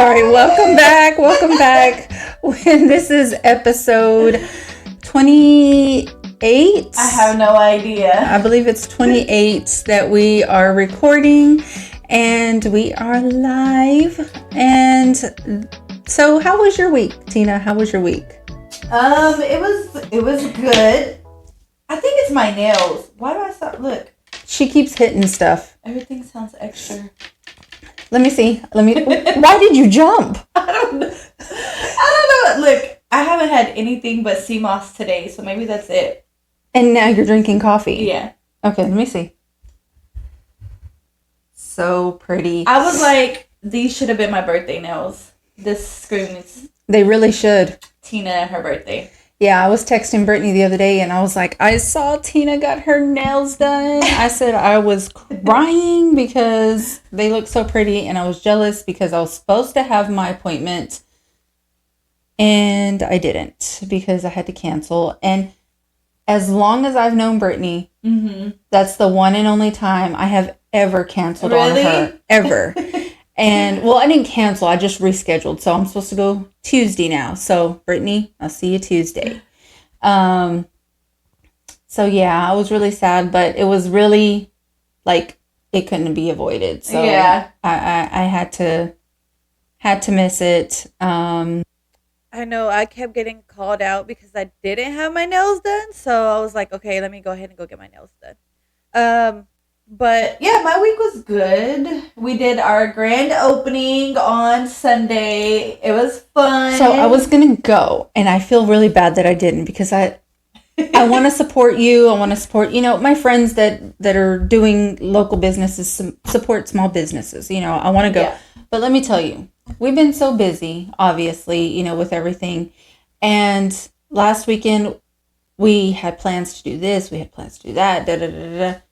right, welcome back. Welcome back. This is episode 28. I have no idea. I believe it's 28 that we are recording, and we are live. And so, how was your week, Tina? How was your week? It was good. I think it's my nails. Why do I stop? Look. She keeps hitting stuff. Everything sounds extra. Let me see. Why did you jump? I don't know. Look, I haven't had anything but sea moss today, so maybe that's it. And now you're drinking coffee. Yeah. Okay, let me see. So pretty. I was like, these should have been my birthday nails. This screams. They really should. Tina and her birthday. Yeah, I was texting Brittany the other day, and I was like, I saw Tina got her nails done. I said I was crying because they look so pretty, and I was jealous because I was supposed to have my appointment, and I didn't because I had to cancel. And as long as I've known Brittany, that's the one and only time I have ever canceled on her. Ever. And, well, I didn't cancel. I just rescheduled. So I'm supposed to go Tuesday now. So, Brittany, I'll see you Tuesday. So, yeah, I was really sad. But it was really, like, it couldn't be avoided. So, yeah. I had to miss it. I know I kept getting called out because I didn't have my nails done. So, I was like, okay, let me go ahead and go get my nails done. But yeah, my week was good. We did our grand opening on Sunday. It was fun. So I was going to go, and I feel really bad that I didn't because I want to support you. I want to support, my friends that are doing local businesses, support small businesses. I want to go. Yeah. But let me tell you, we've been so busy, obviously, with everything. And last weekend, we had plans to do this. We had plans to do that. Da-da-da-da-da.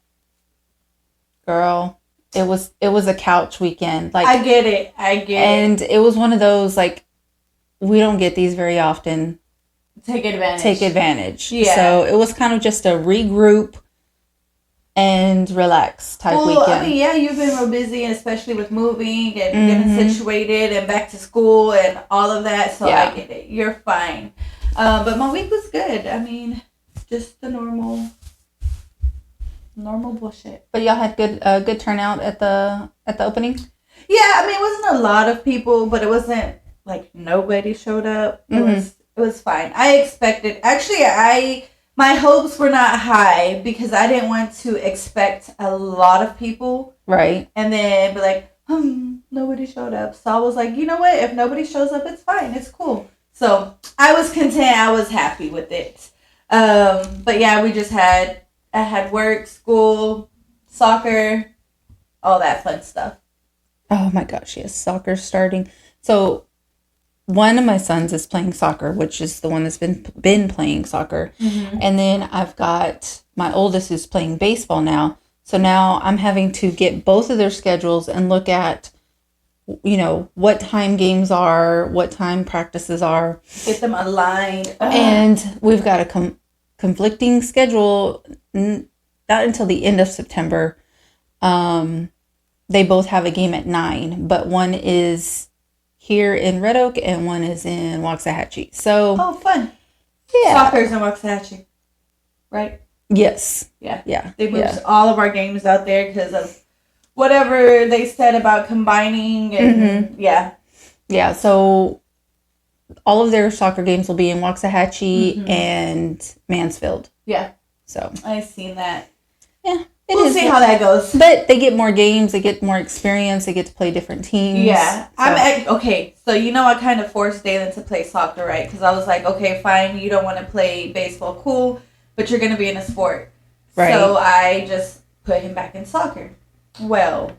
Girl, it was a couch weekend. Like, I get it. And it was one of those, like, we don't get these very often. Take advantage. Yeah. So it was kind of just a regroup and relax type weekend. I mean, yeah, you've been real busy, and especially with moving and getting situated and back to school and all of that. So yeah. I get it. You're fine. But my week was good. I mean, just the normal bullshit. But y'all had good turnout at the opening? Yeah, I mean, it wasn't a lot of people, but it wasn't like nobody showed up. It was fine. I expected, actually, my hopes were not high because I didn't want to expect a lot of people. Right. And then be like, nobody showed up. So I was like, you know what? If nobody shows up, it's fine. It's cool. So I was content. I was happy with it. But yeah, I had work, school, soccer, all that fun stuff. Oh my gosh, yes, soccer starting. So one of my sons is playing soccer, which is the one that's been playing soccer. And then I've got my oldest who's playing baseball now. So now I'm having to get both of their schedules and look at, what time games are, what time practices are. Get them aligned. And we've got a conflicting schedule, not until the end of September. They both have a game at 9, but one is here in Red Oak and one is in Waxahachie. So fun. Yeah. Soccer's in Waxahachie, right? Yes. Yeah. They moved all of our games out there because of whatever they said about combining and Yeah, so all of their soccer games will be in Waxahachie and Mansfield. Yeah. So I've seen that. Yeah. We'll see how that goes. But they get more games, they get more experience, they get to play different teams. Yeah. So. Okay, so I kind of forced Dalen to play soccer, right? Because I was like, okay, fine, you don't want to play baseball, cool, but you're going to be in a sport. Right. So I just put him back in soccer. Well,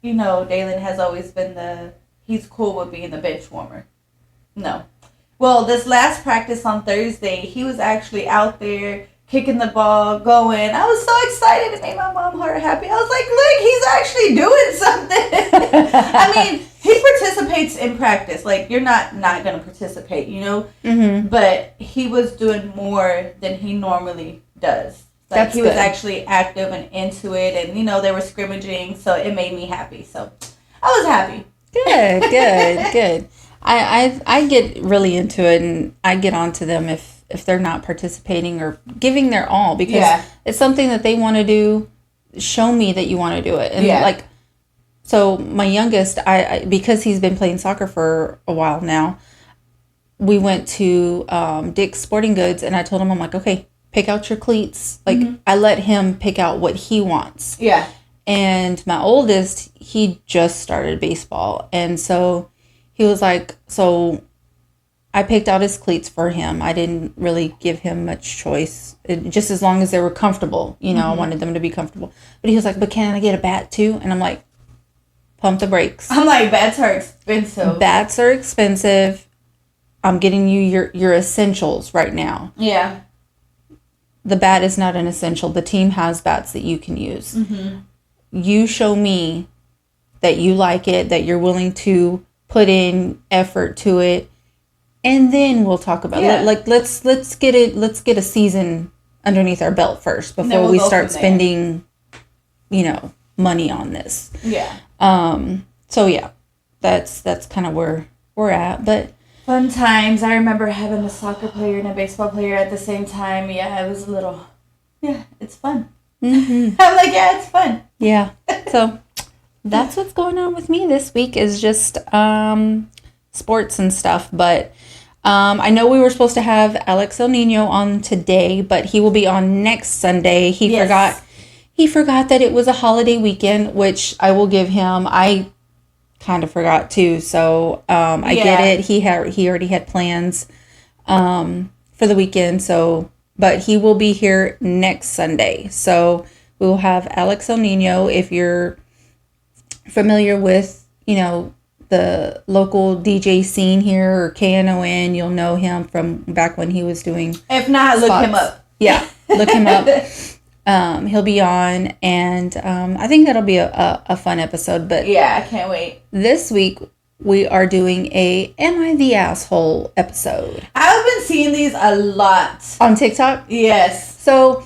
Dalen has always been he's cool with being the bench warmer. No. Well, this last practice on Thursday, he was actually out there kicking the ball, going. I was so excited. It made my mom heart happy. I was like, look, he's actually doing something. I mean, he participates in practice. Like, you're not going to participate, But he was doing more than he normally does. Like, he was actually active and into it. And, they were scrimmaging. So it made me happy. So I was happy. Good, good, good. I get really into it, and I get onto them if they're not participating or giving their all, because it's something that they want to do. Show me that you want to do it. And like, so my youngest, I because he's been playing soccer for a while now, we went to Dick's Sporting Goods, and I told him, I'm like, okay, pick out your cleats. Like, I let him pick out what he wants. Yeah. And my oldest, he just started baseball. And so he was like, so I picked out his cleats for him. I didn't really give him much choice. Just as long as they were comfortable, I wanted them to be comfortable. But he was like, but can I get a bat too? And I'm like, pump the brakes. I'm like, bats are expensive. Bats are expensive. I'm getting you your essentials right now. Yeah. The bat is not an essential. The team has bats that you can use. You show me that you like it, that you're willing to put in effort to it, and then we'll talk about it. Like, let's get a season underneath our belt first before we start spending, money on this. Yeah. So yeah, that's kind of where we're at. But fun times. I remember having a soccer player and a baseball player at the same time. Yeah, it was a little. Yeah, it's fun. I'm like, yeah, it's fun. Yeah. So that's what's going on with me this week, is just sports and stuff. But I know we were supposed to have Alex El Nino on today, but he will be on next Sunday. He forgot that it was a holiday weekend, which I will give him. I kind of forgot too, so I get it. He already had plans for the weekend, so. But he will be here next Sunday. So we will have Alex El Nino. If you're familiar with, the local DJ scene here, or KNON, you'll know him from back when he was doing. If not, spots. Look him up. Yeah, look him up. He'll be on, and I think that'll be a fun episode. But yeah, I can't wait. This week, we are doing a Am I the Asshole episode. I've been seeing these a lot. On TikTok? Yes. So,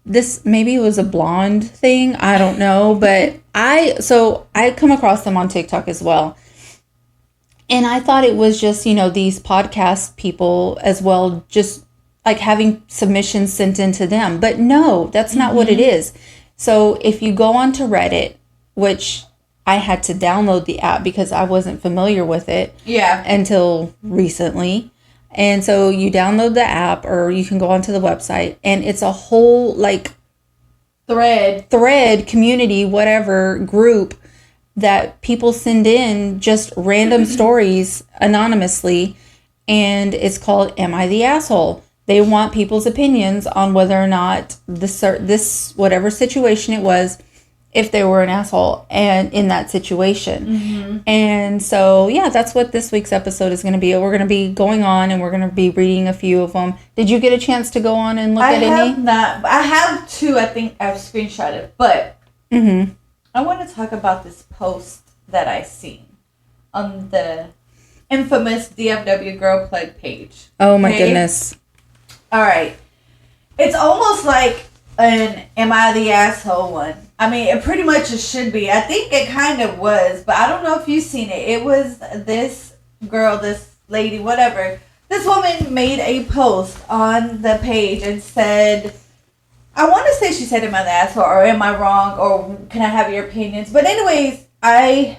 this maybe was a blonde thing. I don't know. But I come across them on TikTok as well. And I thought it was just, these podcast people as well, just like having submissions sent into them. But no, that's not what it is. So if you go onto Reddit, which I had to download the app because I wasn't familiar with it until recently. And so you download the app, or you can go onto the website, and it's a whole like thread, community, whatever group that people send in just random stories anonymously. And it's called Am I the Asshole? They want people's opinions on whether or not this whatever situation it was, if they were an asshole and in that situation. And so, yeah, that's what this week's episode is going to be. We're going to be going on, and we're going to be reading a few of them. Did you get a chance to go on and look at any? I have not. I have two, I think I've screenshotted. But I want to talk about this post that I seen on the infamous DFW Girl Plug page. Oh, my goodness. All right. It's almost like an Am I the Asshole one. I mean, it pretty much it should be. I think it kind of was, but I don't know if you've seen it. It was this girl, this lady, whatever. This woman made a post on the page and said, I want to say she said, am I the asshole, or am I wrong, or can I have your opinions? But anyways, I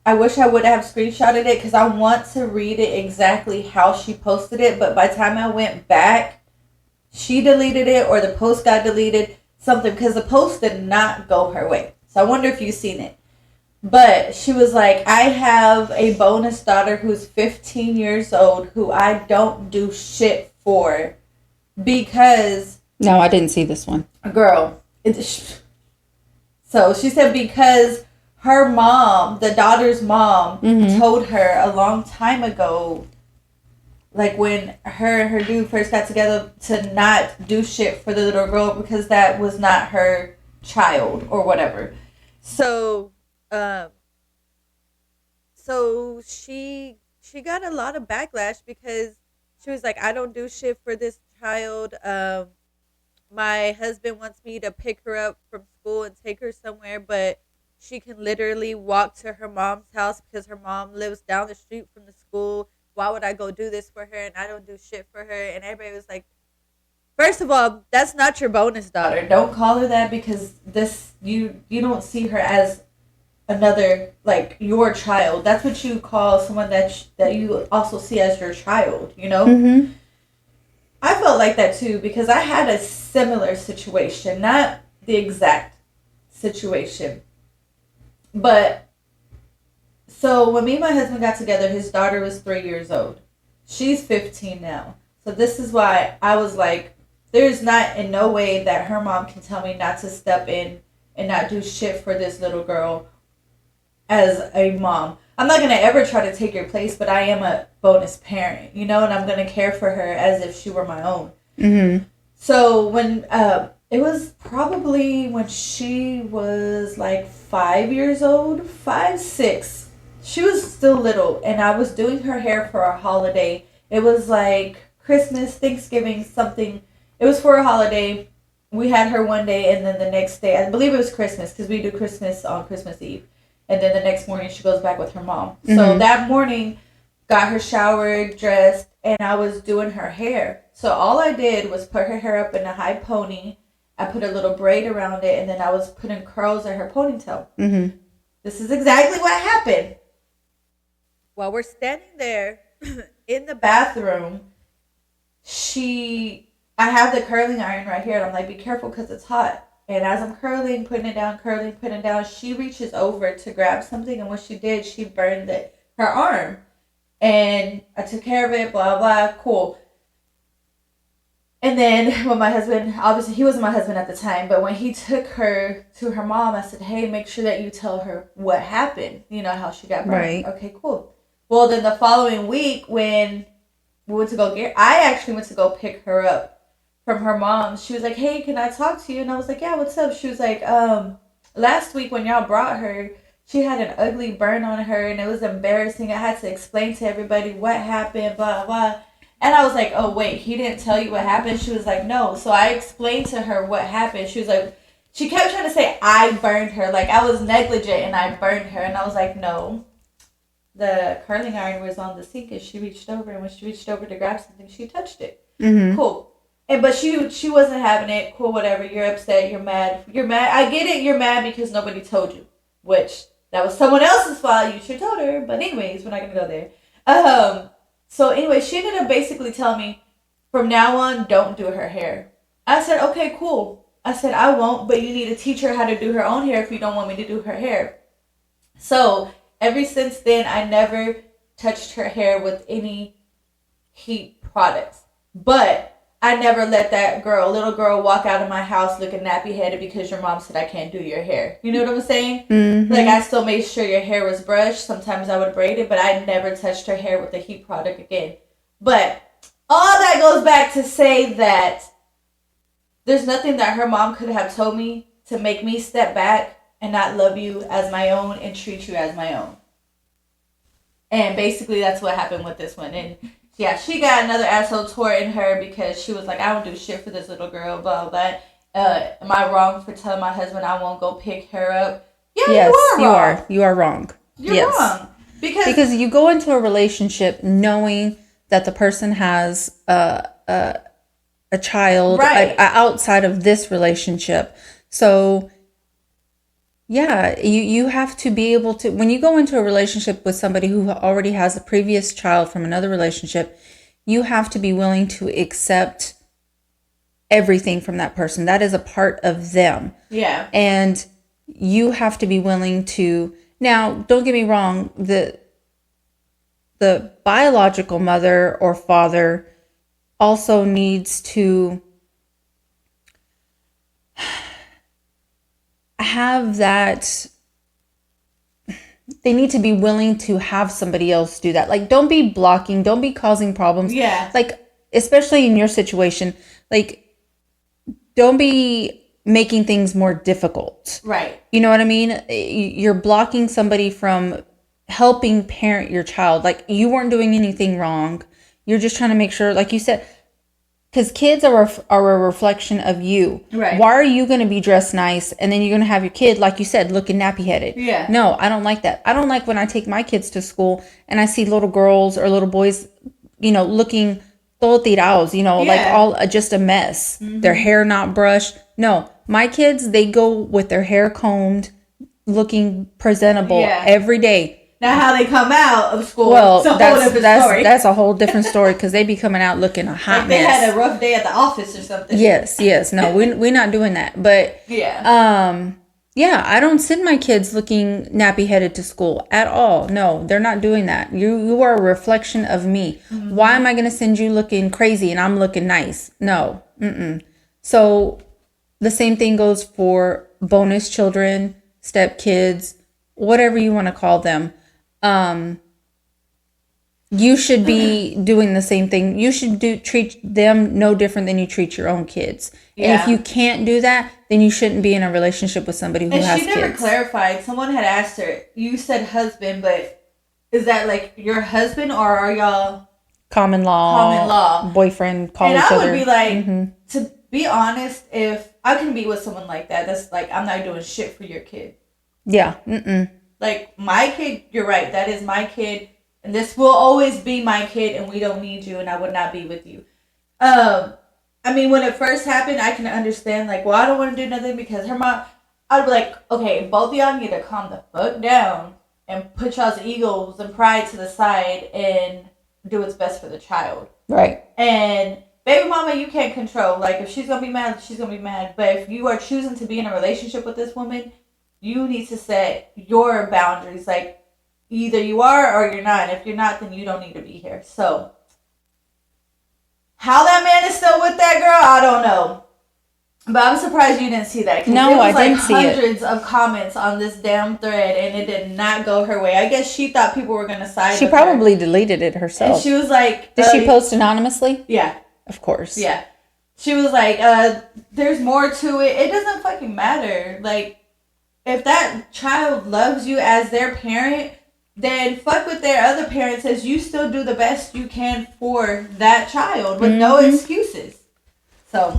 wish I would have screenshotted it because I want to read it exactly how she posted it. But by the time I went back, she deleted it, or the post got deleted. Something, because the post did not go her way. So I wonder if you've seen it. But she was like, I have a bonus daughter who's 15 years old who I don't do shit for because... No, I didn't see this one. Girl. So she said because her mom, the daughter's mom, told her a long time ago, like when her and her dude first got together, to not do shit for the little girl because that was not her child or whatever. So she got a lot of backlash because she was like, I don't do shit for this child. My husband wants me to pick her up from school and take her somewhere, but she can literally walk to her mom's house because her mom lives down the street from the school. Why would I go do this for her and I don't do shit for her? And everybody was like, first of all, that's not your bonus daughter. Don't call her that, because this you don't see her as another, like, your child. That's what you call someone that you also see as your child, you know? Mm-hmm. I felt like that too, because I had a similar situation, not the exact situation. But so when me and my husband got together, his daughter was 3 years old. She's 15 now. So this is why I was like, there's not in no way that her mom can tell me not to step in and not do shit for this little girl as a mom. I'm not going to ever try to take her place, but I am a bonus parent, you know, and I'm going to care for her as if she were my own. Mm-hmm. So when it was probably when she was like 5 years old, 5, 6, she was still little, and I was doing her hair for a holiday. It was like Christmas, Thanksgiving, something. It was for a holiday. We had her one day, and then the next day, I believe it was Christmas, because we do Christmas on Christmas Eve. And then the next morning, she goes back with her mom. Mm-hmm. So that morning, got her showered, dressed, and I was doing her hair. So all I did was put her hair up in a high pony. I put a little braid around it, and then I was putting curls in her ponytail. Mm-hmm. This is exactly what happened. While we're standing there in the bathroom, I have the curling iron right here, and I'm like, be careful because it's hot. And as I'm putting it down, she reaches over to grab something, and what she did, she burned her arm. And I took care of it, blah, blah, cool. And then when my husband, obviously he wasn't my husband at the time, but when he took her to her mom, I said, hey, make sure that you tell her what happened, you know, how she got burned. Right. Okay, cool. Well, then the following week when we went to I actually went to go pick her up from her mom. She was like, hey, can I talk to you? And I was like, yeah, what's up? She was like, last week when y'all brought her, she had an ugly burn on her, and it was embarrassing. I had to explain to everybody what happened, blah, blah. And I was like, oh, wait, he didn't tell you what happened? She was like, no. So I explained to her what happened. She was like, she kept trying to say I burned her. Like, I was negligent and I burned her. And I was like, no. The curling iron was on the sink and she reached over. And when she reached over to grab something, she touched it. Mm-hmm. Cool. But she wasn't having it. Cool, whatever. You're upset. You're mad. I get it. You're mad because nobody told you. Which, that was someone else's fault. You should have told her. But anyways, we're not going to go there. So anyway, she ended up basically telling me, from now on, don't do her hair. I said, okay, cool. I said, I won't, but you need to teach her how to do her own hair if you don't want me to do her hair. So ever since then, I never touched her hair with any heat products. But I never let that little girl, walk out of my house looking nappy-headed because your mom said I can't do your hair. You know what I'm saying? Mm-hmm. Like, I still made sure your hair was brushed. Sometimes I would braid it, but I never touched her hair with a heat product again. But all that goes back to say that there's nothing that her mom could have told me to make me step back and not love you as my own and treat you as my own. And basically that's what happened with this one. And yeah, she got another asshole tore in her because she was like, I don't do shit for this little girl, blah, blah. Am I wrong for telling my husband I won't go pick her up? Yeah, yes, you are wrong. You are wrong. You're wrong. Because you go into a relationship knowing that the person has a child outside of this relationship. So yeah, you have to be able to, when you go into a relationship with somebody who already has a previous child from another relationship, you have to be willing to accept everything from that person. That is a part of them. Yeah. And you have to be willing to, now, don't get me wrong, the biological mother or father also needs to have that, they need to be willing to have somebody else do that. Like, don't be blocking, don't be causing problems. Yeah. Like, especially in your situation, like, don't be making things more difficult. Right. You know what I mean? You're blocking somebody from helping parent your child. Like, you weren't doing anything wrong. You're just trying to make sure, like you said, Because kids are a reflection of you. Right. Why are you going to be dressed nice and then you're going to have your kid, like you said, looking nappy headed? Yeah. No, I don't like that. I don't like when I take my kids to school and I see little girls or little boys, looking todo tirados, like all just a mess. Mm-hmm. Their hair not brushed. No, my kids, they go with their hair combed, looking presentable every day. Now, how they come out of school, well, that's a whole different story because they be coming out looking a hot they mess. Had a rough day at the office or something. Yes. No, we're not doing that. But I don't send my kids looking nappy headed to school at all. No, they're not doing that. You are a reflection of me. Mm-hmm. Why am I going to send you looking crazy and I'm looking nice? No. So the same thing goes for bonus children, step kids, whatever you want to call them. You should be doing the same thing. You should treat them no different than you treat your own kids. Yeah. And if you can't do that, then you shouldn't be in a relationship with somebody who has kids. And she never clarified. Someone had asked her, you said husband, but is that like your husband or are y'all common law boyfriend, call each other? And I would be like, to be honest, if I can be with someone like that, that's like, I'm not doing shit for your kid. Yeah. Like, my kid, you're right, that is my kid, and this will always be my kid, and we don't need you, and I would not be with you. I mean, when it first happened, I can understand, like, well, I don't want to do nothing because her mom, I'd be like, okay, both of y'all need to calm the fuck down and put y'all's egos and pride to the side and do what's best for the child. Right. And baby mama, you can't control. Like, if she's going to be mad, she's going to be mad. But if you are choosing to be in a relationship with this woman, you need to set your boundaries. Like, either you are or you're not. And if you're not, then you don't need to be here. So, how that man is still with that girl, I don't know. But I'm surprised you didn't see that. No, I didn't see it. There was hundreds of comments on this damn thread, and it did not go her way. I guess she thought people were going to side with her. She probably deleted it herself. And she was like... Did she post anonymously? Yeah. Of course. Yeah. She was like, there's more to it. It doesn't fucking matter. Like, if that child loves you as their parent, then fuck with their other parents as you still do the best you can for that child with no excuses. So,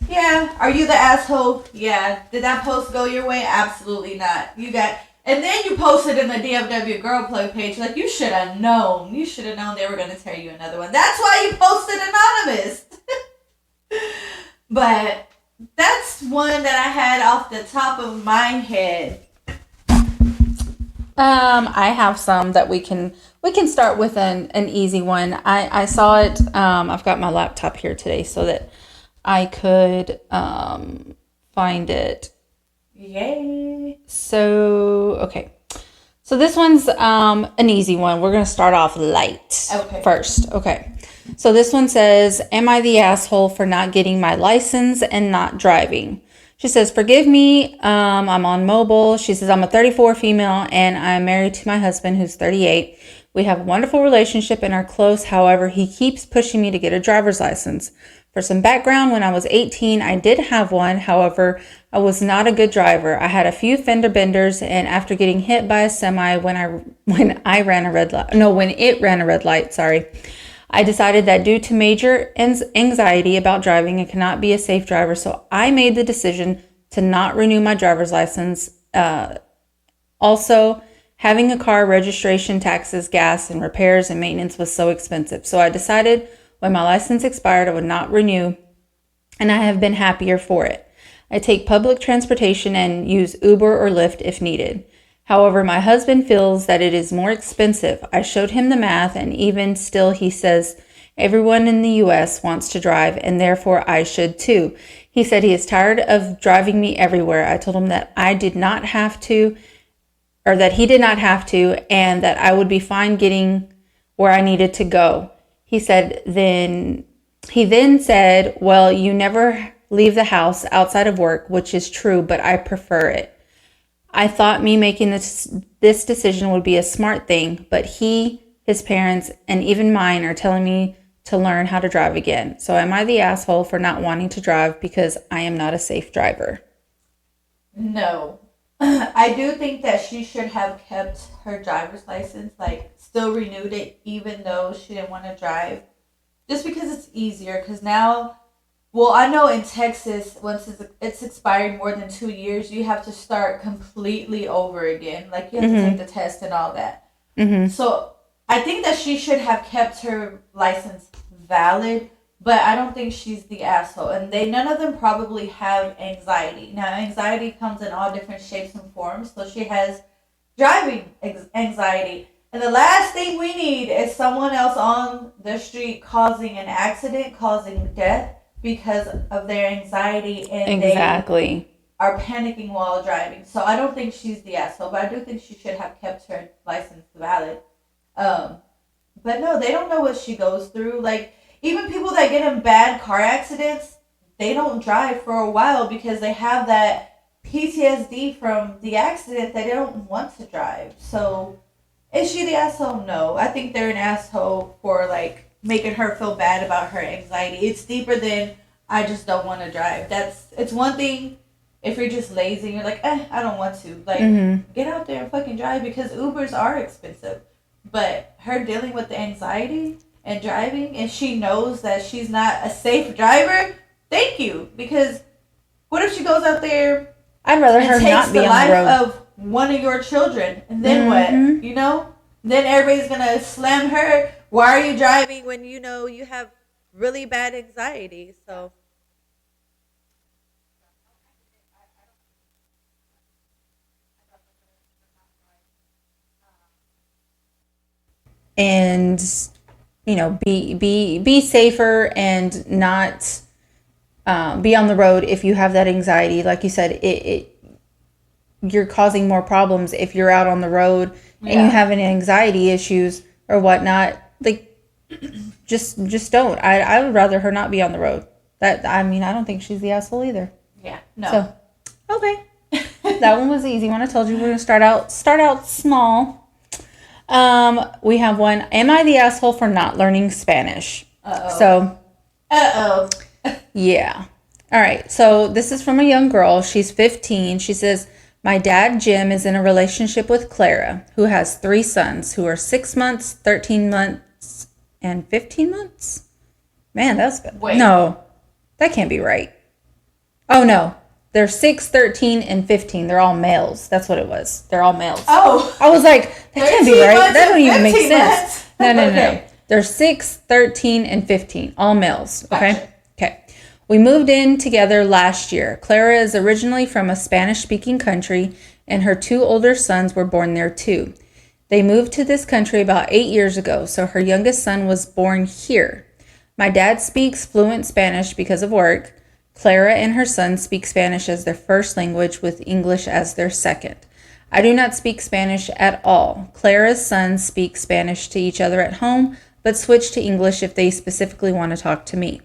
yeah. Are you the asshole? Yeah. Did that post go your way? Absolutely not. And then you posted in the DFW Girl Plug page, like, you should have known. You should have known they were going to tear you another one. That's why you posted anonymous. But that's one that I had off the top of my head. I have some that we can start with an easy one. I saw it. I've got my laptop here today so that I could find it. Yay. So, okay. So this one's an easy one. We're going to start off light first. Okay. So this one says, am I the asshole for not getting my license and not driving? She says, forgive me. I'm on mobile. She says, I'm a 34 female and I'm married to my husband who's 38. We have a wonderful relationship and are close. However, he keeps pushing me to get a driver's license. For some background, when I was 18, I did have one. However, I was not a good driver. I had a few fender benders, and after getting hit by a semi when it ran a red light, I decided that due to major anxiety about driving, I cannot be a safe driver. So I made the decision to not renew my driver's license. Also, having a car, registration, taxes, gas, and repairs and maintenance was so expensive. So I decided when my license expired, I would not renew, and I have been happier for it. I take public transportation and use Uber or Lyft if needed. However, my husband feels that it is more expensive. I showed him the math, and even still he says everyone in the U.S. wants to drive, and therefore I should too. He said he is tired of driving me everywhere. I told him that I did not have to, or that he did not have to, and that I would be fine getting where I needed to go. He then said, well, you never leave the house outside of work, which is true, but I prefer it. I thought me making this decision would be a smart thing, but he, his parents, and even mine are telling me to learn how to drive again. So am I the asshole for not wanting to drive because I am not a safe driver? No. I do think that she should have kept her driver's license, like still renewed it even though she didn't want to drive. just because it's easier. Because now, well, I know in Texas, once it's expired more than 2 years, you have to start completely over again. Like, you have to take the test and all that. So I think that she should have kept her license valid, but I don't think she's the asshole. And none of them probably have anxiety. Now, anxiety comes in all different shapes and forms. So she has driving anxiety. And the last thing we need is someone else on the street causing an accident, causing death because of their anxiety, and exactly. they are panicking while driving. So I don't think she's the asshole, but I do think she should have kept her license valid. But no, they don't know what she goes through. Like, even people that get in bad car accidents, they don't drive for a while because they have that PTSD from the accident that they don't want to drive. So, is she the asshole? No. I think they're an asshole for, like, making her feel bad about her anxiety. It's deeper than, I just don't want to drive. It's one thing if you're just lazy and you're like, I don't want to. Like, get out there and fucking drive, because Ubers are expensive. But her dealing with the anxiety and driving, and she knows that she's not a safe driver, thank you. Because what if she goes out there I'd rather her and takes not be the on the road. life of one of your children, and then what? You know? Then everybody's gonna slam her. Why are you driving when you know you have really bad anxiety? So and be safer and not be on the road if you have that anxiety. Like you said, you're causing more problems if you're out on the road and you have any anxiety issues or whatnot. Like, just don't. I would rather her not be on the road. I don't think she's the asshole either. Yeah. No. So, okay. That one was the easy one. I told you we're gonna start out small. We have one. Am I the asshole for not learning Spanish? So, yeah. All right. So this is from a young girl. She's 15. She says, my dad, Jim, is in a relationship with Clara, who has 3 sons who are 6 months, 13 months, and 15 months. Man, that's good. Wait. No, that can't be right. Oh, no. They're 6, 13, and 15. They're all males. That's what it was. They're all males. Oh. I was like, that can't be right. That don't even make 15 sense. months. No. Okay. They're 6, 13, and 15. All males. Okay? Gotcha. Okay. We moved in together last year. Clara is originally from a Spanish-speaking country, and her 2 older sons were born there too. They moved to this country about 8 years ago, so her youngest son was born here. My dad speaks fluent Spanish because of work. Clara and her son speak Spanish as their first language, with English as their second. I do not speak Spanish at all. Clara's sons speak Spanish to each other at home, but switch to English if they specifically want to talk to me.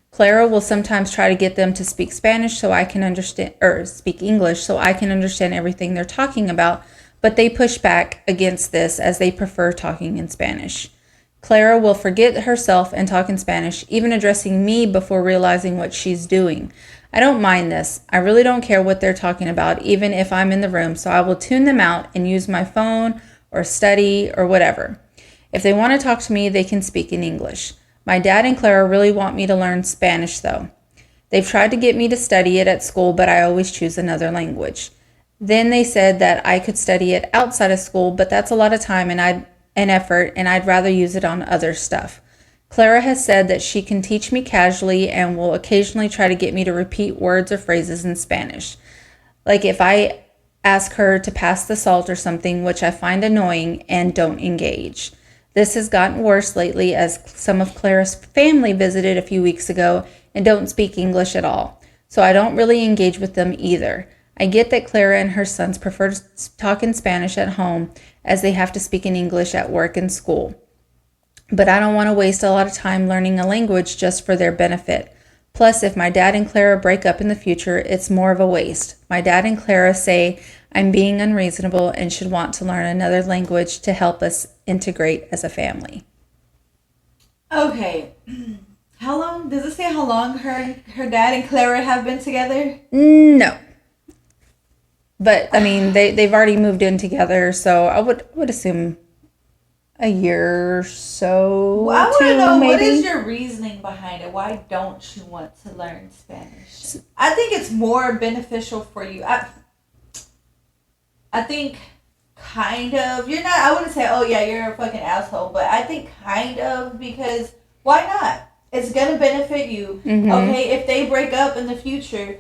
Clara will sometimes try to get them to speak Spanish so I can understand, or speak English so I can understand everything they're talking about, but they push back against this as they prefer talking in Spanish. Clara will forget herself and talk in Spanish, even addressing me before realizing what she's doing. I don't mind this. I really don't care what they're talking about, even if I'm in the room, so I will tune them out and use my phone or study or whatever. If they want to talk to me, they can speak in English. My dad and Clara really want me to learn Spanish, though. They've tried to get me to study it at school, but I always choose another language. Then they said that I could study it outside of school, but that's a lot of time and effort, and I'd rather use it on other stuff. Clara has said that she can teach me casually and will occasionally try to get me to repeat words or phrases in Spanish. Like if I ask her to pass the salt or something, which I find annoying and don't engage. This has gotten worse lately as some of Clara's family visited a few weeks ago and don't speak English at all, so I don't really engage with them either. I get that Clara and her sons prefer to talk in Spanish at home as they have to speak in English at work and school. But I don't want to waste a lot of time learning a language just for their benefit. Plus, if my dad and Clara break up in the future, it's more of a waste. My dad and Clara say I'm being unreasonable and should want to learn another language to help us integrate as a family. Okay. How long, does it say how long her dad and Clara have been together? No. But, I mean, they've already moved in together, so I would assume a year or so. Well, I want to know, maybe. what is your reasoning behind it? Why don't you want to learn Spanish? I think it's more beneficial for you. I think kind of. You're not, I wouldn't say, oh yeah, you're a fucking asshole, but I think kind of, because why not? It's going to benefit you. Mm-hmm. Okay, if they break up in the future,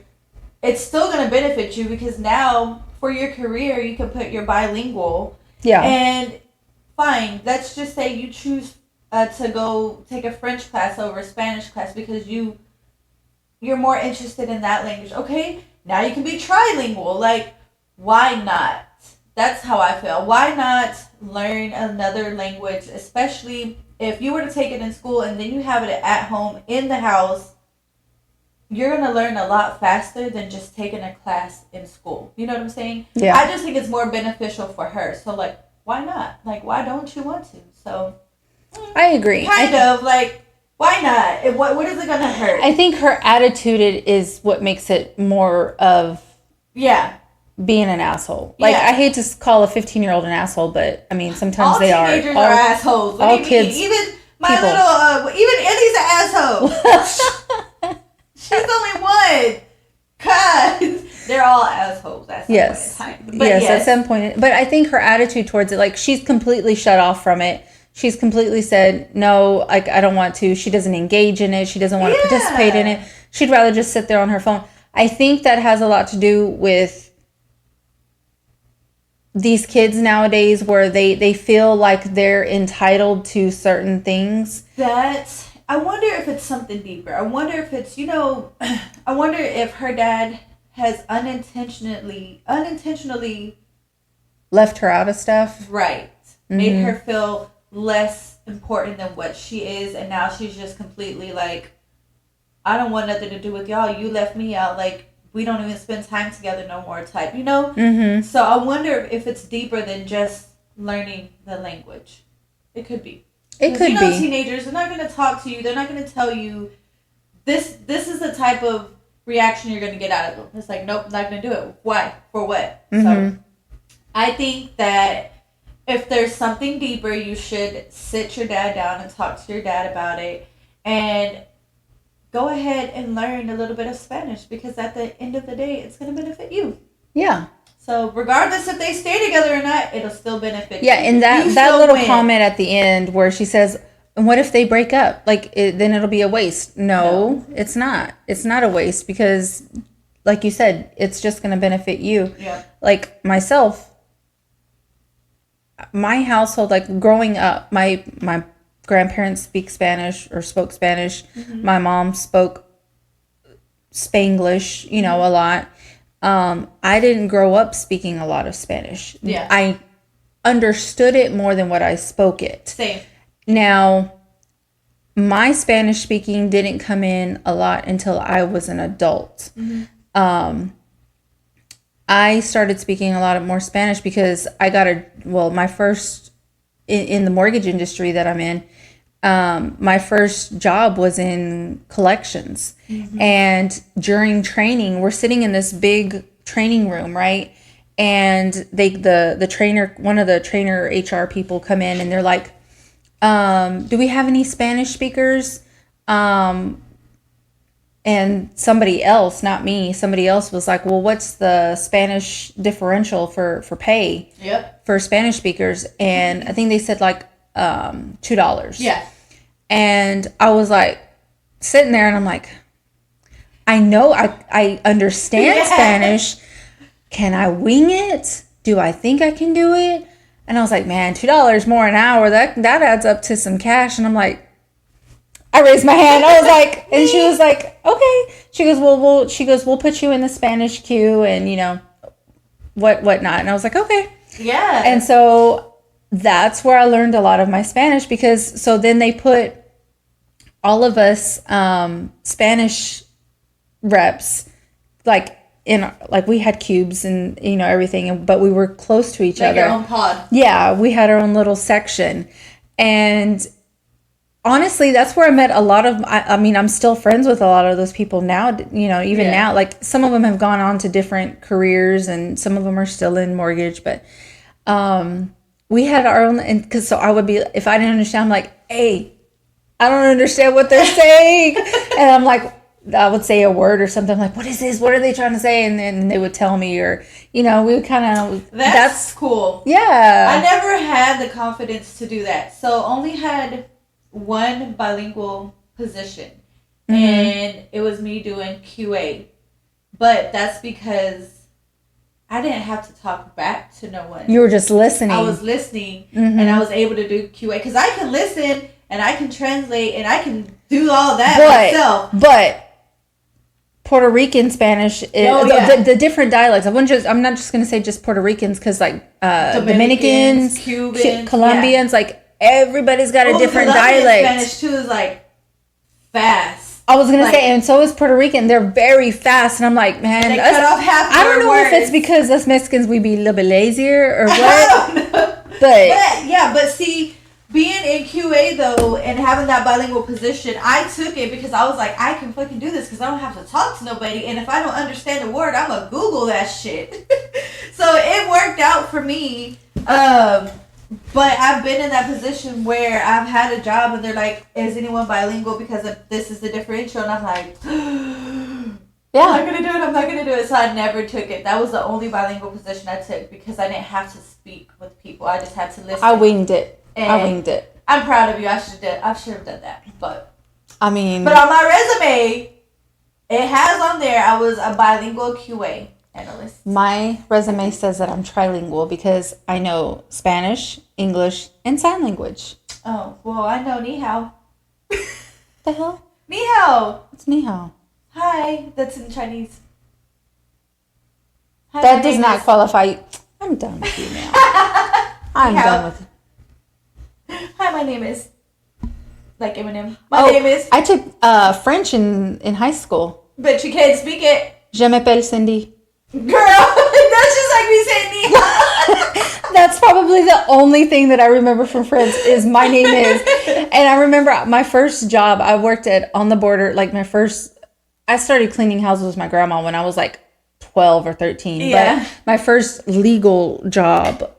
it's still going to benefit you, because now for your career, you can put your bilingual. Yeah. And fine, let's just say you choose to go take a French class over a Spanish class because you're more interested in that language. Okay, now you can be trilingual. Like, why not? That's how I feel. Why not learn another language, especially if you were to take it in school and then you have it at home in the house? You're going to learn a lot faster than just taking a class in school. You know what I'm saying? Yeah. I just think it's more beneficial for her. So, like, why not? Like, why don't you want to? So, I agree. Kind of, like, why not? What is it going to hurt? I think her attitude is what makes it more of being an asshole. Like, I hate to call a 15-year-old an asshole, but, I mean, sometimes all they are. Teenagers are assholes. What all do you kids. mean? Even my people. little, even Ellie's an asshole. She's only one. Cause they're all assholes at some point in time. But yes, at some point. But I think her attitude towards it, like, she's completely shut off from it. She's completely said, no, like, I don't want to. She doesn't engage in it. She doesn't want to participate in it. She'd rather just sit there on her phone. I think that has a lot to do with these kids nowadays, where they feel like they're entitled to certain things. I wonder if it's something deeper. I wonder if it's, I wonder if her dad has unintentionally left her out of stuff. Right. Mm-hmm. Made her feel less important than what she is, and now she's just completely like, I don't want nothing to do with y'all. You left me out. Like, we don't even spend time together no more type, Mm-hmm. So I wonder if it's deeper than just learning the language. It could be. It could be. Teenagers, they're not going to talk to you. They're not going to tell you, this is the type of reaction you're going to get out of them. It's like, nope, not going to do it. Why? For what? Mm-hmm. So I think that if there's something deeper, you should sit your dad down and talk to your dad about it. And go ahead and learn a little bit of Spanish, because at the end of the day, it's going to benefit you. Yeah. So regardless if they stay together or not, it'll still benefit you. Yeah, and that little comment at the end where she says, and what if they break up? Like, then it'll be a waste. No, it's not. It's not a waste, because, like you said, it's just going to benefit you. Yeah. Like myself, my household, like growing up, my grandparents spoke Spanish. Mm-hmm. My mom spoke Spanglish, a lot. I didn't grow up speaking a lot of Spanish. Yeah. I understood it more than what I spoke it. Same. Now, my Spanish speaking didn't come in a lot until I was an adult. Mm-hmm. I started speaking a lot more Spanish because I got my first, in the mortgage industry that I'm in, my first job was in collections. Mm-hmm. And during training, we're sitting in this big training room, right? And the trainer, one of the trainer HR people come in and they're like, do we have any Spanish speakers? And somebody else, not me, somebody else was like, well, what's the Spanish differential for pay for Spanish speakers? And I think they said like $2. Yeah. And I was like sitting there and I'm like, I know I understand Spanish. Can I wing it? Do I think I can do it? And I was like, man, $2 more an hour, that adds up to some cash. And I'm like, I raised my hand. I was like, and she was like, okay. She goes, we'll put you in the Spanish queue and whatnot. And I was like, okay. Yeah. And so that's where I learned a lot of my Spanish, because so then they put all of us Spanish reps like we had cubes and everything, but we were close to each other. Your own pod. Yeah, we had our own little section. And honestly, that's where I met a lot of, I mean, I'm still friends with a lot of those people now, now, like some of them have gone on to different careers and some of them are still in mortgage, but we had our own, and because so I would be, if I didn't understand, I'm like, hey, I don't understand what they're saying. And I'm like, I would say a word or something like, what is this? What are they trying to say? And then they would tell me, or, we would kind of, that's cool. Yeah. I never had the confidence to do that. So only had one bilingual position. Mm-hmm. And it was me doing QA. But that's because I didn't have to talk back to no one. You were just listening. I was listening, and I was able to do QA. Because I can listen, and I can translate, and I can do all that myself. But Puerto Rican Spanish, the different dialects. I'm not just going to say just Puerto Ricans, because like Dominicans, Cubans, Colombians, like everybody's got a different dialect. Spanish too is like fast. I was going to say, and so is Puerto Rican. They're very fast, and I'm like, man, they cut off half I don't know words. if it's because us Mexicans we be a little bit lazier or what. I don't know. But see, being in QA though and having that bilingual position, I took it because I was like, I can fucking do this because I don't have to talk to nobody, and if I don't understand a word, I'm gonna Google that shit. So it worked out for me. But I've been in that position where I've had a job and they're like, is anyone bilingual because this is the differential? And I'm like, I'm not going to do it. So I never took it. That was the only bilingual position I took because I didn't have to speak with people. I just had to listen. I winged it. I'm proud of you. I should have done that. But on my resume, it has on there I was a bilingual QA analyst. My resume says that I'm trilingual because I know Spanish, English, and sign language. Oh, well, I know ni hao. The hell? Ni hao. What's ni hao? Hi. That's in Chinese. Hi, that does not qualify. I'm done with you now. I'm done with you. Hi, my name is. Like Eminem. My name is. I took French in high school. But you can't speak it. Je m'appelle Cindy. Girl, that's just like me saying ni hao. That's probably the only thing that I remember from French is my name is. And I remember my first job, I worked at On the Border, like I started cleaning houses with my grandma when I was like 12 or 13. Yeah. But my first legal job,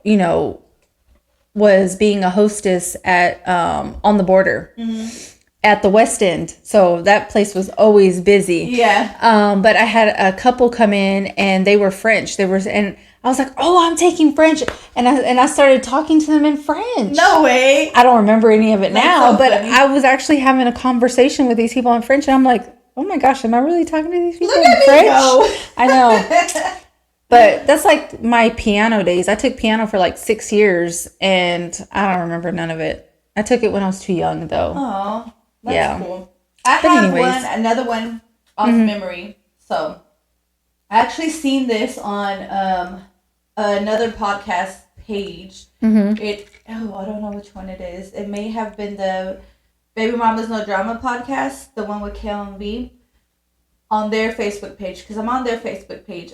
was being a hostess at On the Border. Mm-hmm. At the West End. So that place was always busy. Yeah. But I had a couple come in and they were French. And I was like, oh, I'm taking French. And I started talking to them in French. No way. I don't remember any of it now, so but funny. I was actually having a conversation with these people in French. And I'm like, oh my gosh, am I really talking to these people in French? Go. I know. But that's like my piano days. I took piano for like 6 years and I don't remember none of it. I took it when I was too young though. Oh. That's cool. I have another one off memory. So, I actually seen this on another podcast page. Mm-hmm. I don't know which one it is. It may have been the Baby Mama's No Drama podcast, the one with KLMB, on their Facebook page, because I'm on their Facebook page.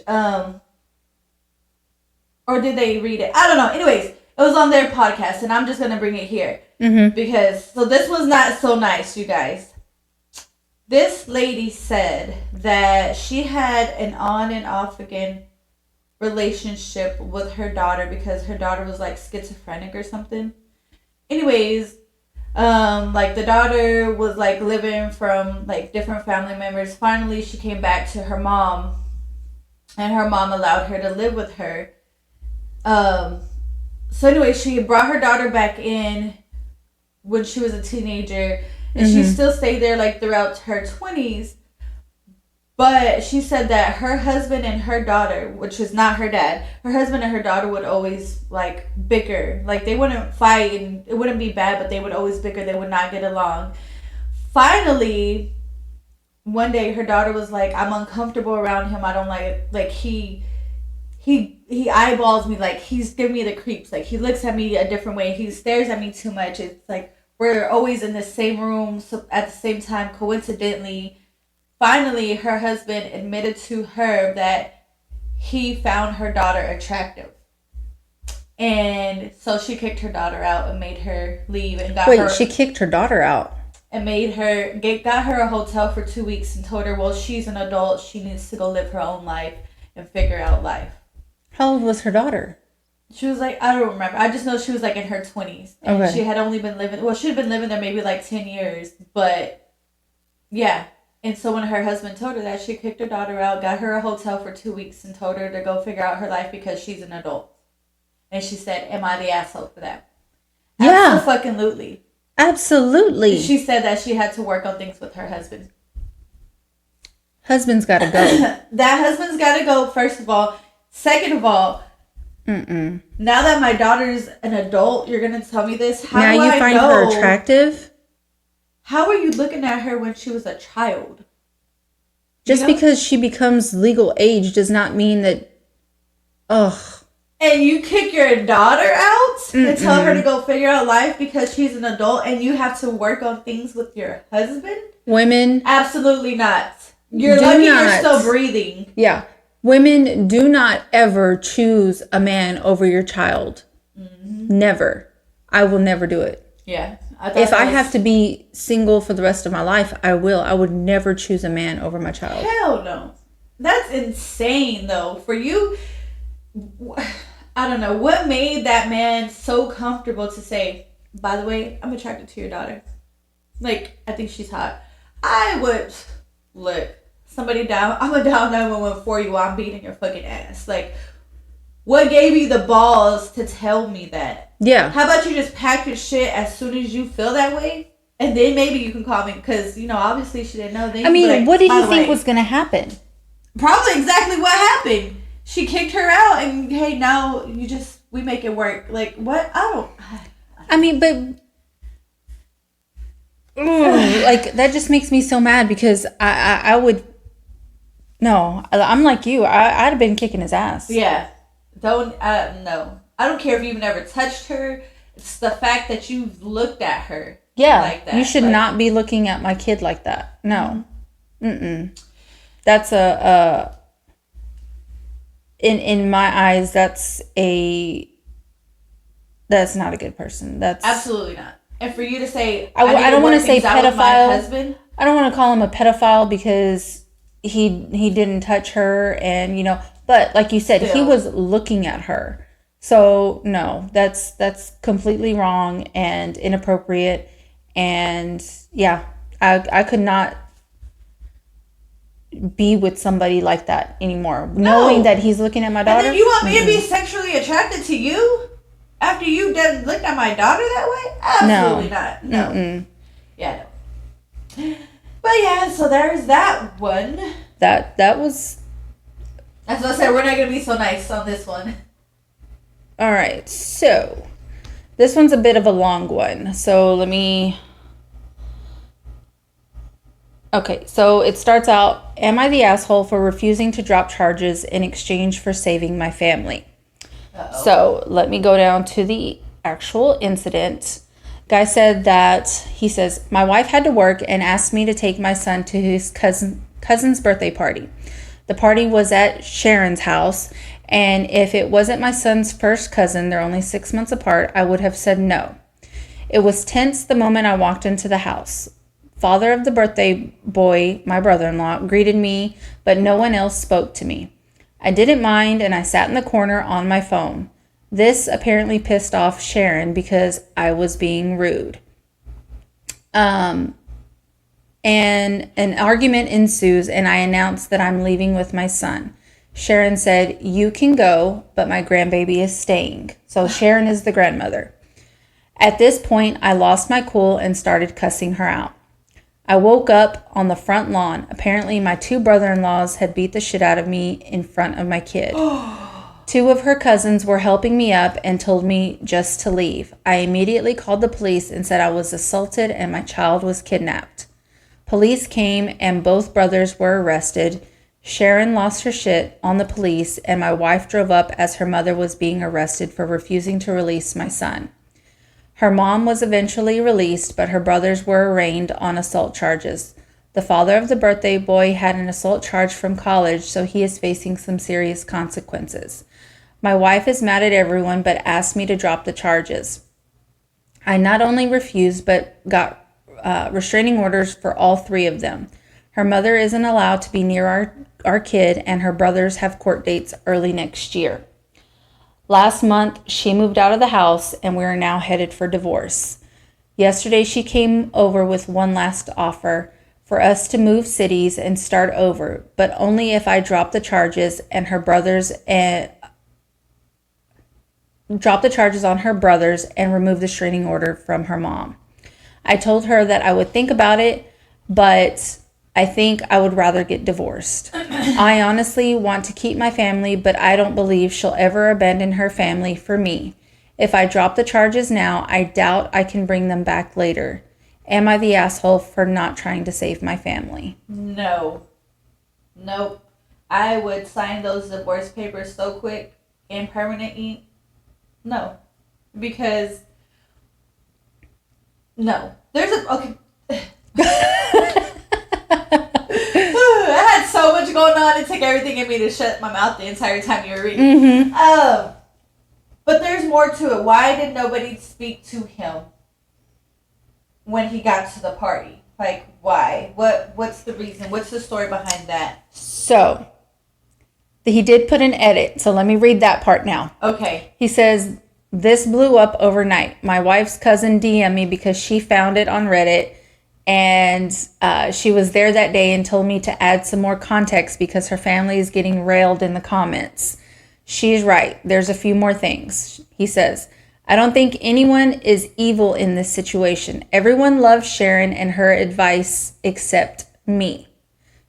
Or did they read it? I don't know. Anyways, it was on their podcast, and I'm just going to bring it here. Mm-hmm. Because, so this was not so nice, you guys. This lady said that she had an on and off again relationship with her daughter because her daughter was like schizophrenic or something. Anyways, like the daughter was like living from like different family members. Finally, she came back to her mom, and her mom allowed her to live with her. So anyway, she brought her daughter back in when she was a teenager, and she still stayed there like throughout her 20s. But she said that her husband and her daughter, which is not her dad, her husband and her daughter would always like bicker. Like they wouldn't fight and it wouldn't be bad, but they would always bicker. They would not get along. Finally, one day her daughter was like, I'm uncomfortable around him. I don't like he eyeballs me, like he's giving me the creeps. Like he looks at me a different way. He stares at me too much. It's like we're always in the same room at the same time, coincidentally. Finally, her husband admitted to her that he found her daughter attractive. And so she kicked her daughter out and made her leave and she kicked her daughter out? And got her a hotel for 2 weeks and told her, well, she's an adult. She needs to go live her own life and figure out life. How old was her daughter? She was like, I don't remember. I just know she was like in her 20s. And Okay. she had only been living, well, she had been living there maybe like 10 years. But yeah. And so when her husband told her that, she kicked her daughter out, got her a hotel for 2 weeks, and told her to go figure out her life because she's an adult. And she said, am I the asshole for that? Yeah. Absolutely. Absolutely. She said that she had to work on things with her husband. Husband's got to go. That husband's got to go, first of all. Second of all, now that my daughter's an adult, you're going to tell me this? How now do you I find know, her attractive? How are you looking at her when she was a child? Just because she becomes legal age does not mean that... Ugh. And you kick your daughter out and tell her to go figure out life because she's an adult and you have to work on things with your husband? Women... Absolutely not. You're lucky you're still breathing. Yeah. Women, do not ever choose a man over your child. Never. I will never do it. Yeah. If I have to be single for the rest of my life, I will. I would never choose a man over my child. Hell no. That's insane, though. For you, I don't know. What made that man so comfortable to say, by the way, I'm attracted to your daughter. Like, I think she's hot. I would, look, somebody down, I'm a down 911 for you while I'm beating your fucking ass. Like, what gave you the balls to tell me that? Yeah. How about you just pack your shit as soon as you feel that way? And then maybe you can call me. Because, you know, obviously she didn't know. Then I mean, like, what did you think was going to happen? Probably exactly what happened. She kicked her out and, hey, now we make it work. Like, what? I mean, but... like, that just makes me so mad because I would... No, I'm like you. I'd have been kicking his ass. Yeah. No. I don't care if you've never touched her. It's the fact that you've looked at her. Yeah. Like that. You should not be looking at my kid like that. No. That's in my eyes, that's not a good person. That's absolutely not. And for you to say, I don't want to say pedophile. Husband, I don't want to call him a pedophile because he didn't touch her, and but like you said, he was looking at her. So no, that's completely wrong and inappropriate. And yeah, I could not be with somebody like that anymore. Knowing that he's looking at my daughter. And then you want me to be sexually attracted to you after you done looked at my daughter that way? Absolutely not. No. Yeah, no. But yeah, so there's that one. That was... That's what I said. We're not going to be so nice on this one. All right. So, this one's a bit of a long one. So, let me... Okay. So, it starts out, am I the asshole for refusing to drop charges in exchange for saving my family? Uh-oh. So, let me go down to the actual incident. Guy said that, he says, my wife had to work and asked me to take my son to his cousin's birthday party. The party was at Sharon's house, and if it wasn't my son's first cousin, they're only 6 months apart, I would have said no. It was tense the moment I walked into the house. Father of the birthday boy, my brother-in-law, greeted me, but no one else spoke to me. I didn't mind, and I sat in the corner on my phone. This apparently pissed off Sharon because I was being rude. And an argument ensues, and I announce that I'm leaving with my son. Sharon said, you can go, but my grandbaby is staying. So Sharon is the grandmother. At this point, I lost my cool and started cussing her out. I woke up on the front lawn. Apparently, my two brother-in-laws had beat the shit out of me in front of my kid. Two of her cousins were helping me up and told me just to leave. I immediately called the police and said I was assaulted and my child was kidnapped. Police came and both brothers were arrested. Sharon lost her shit on the police, and my wife drove up as her mother was being arrested for refusing to release my son. Her mom was eventually released, but her brothers were arraigned on assault charges. The father of the birthday boy had an assault charge from college, so he is facing some serious consequences. My wife is mad at everyone, but asked me to drop the charges. I not only refused, but got restraining orders for all three of them. Her mother isn't allowed to be near our kid, and her brothers have court dates early next year. Last month, she moved out of the house and we are now headed for divorce. Yesterday, she came over with one last offer for us to move cities and start over, but only if I drop the charges on her brothers and remove the restraining order from her mom. I told her that I would think about it, but I think I would rather get divorced. I honestly want to keep my family, but I don't believe she'll ever abandon her family for me. If I drop the charges now, I doubt I can bring them back later. Am I the asshole for not trying to save my family? No. Nope. I would sign those divorce papers so quick in permanent ink. No. Because no. There's a okay. I had so much going on. It took everything in me to shut my mouth the entire time you were reading. But there's more to it. Why did nobody speak to him when he got to the party? Like, why? What's the reason? What's the story behind that? So, he did put an edit. So let me read that part now. Okay. He says, this blew up overnight. My wife's cousin DM'd me because she found it on Reddit. And she was there that day and told me to add some more context because her family is getting railed in the comments. She's right. There's a few more things. He says, I don't think anyone is evil in this situation. Everyone loves Sharon and her advice except me.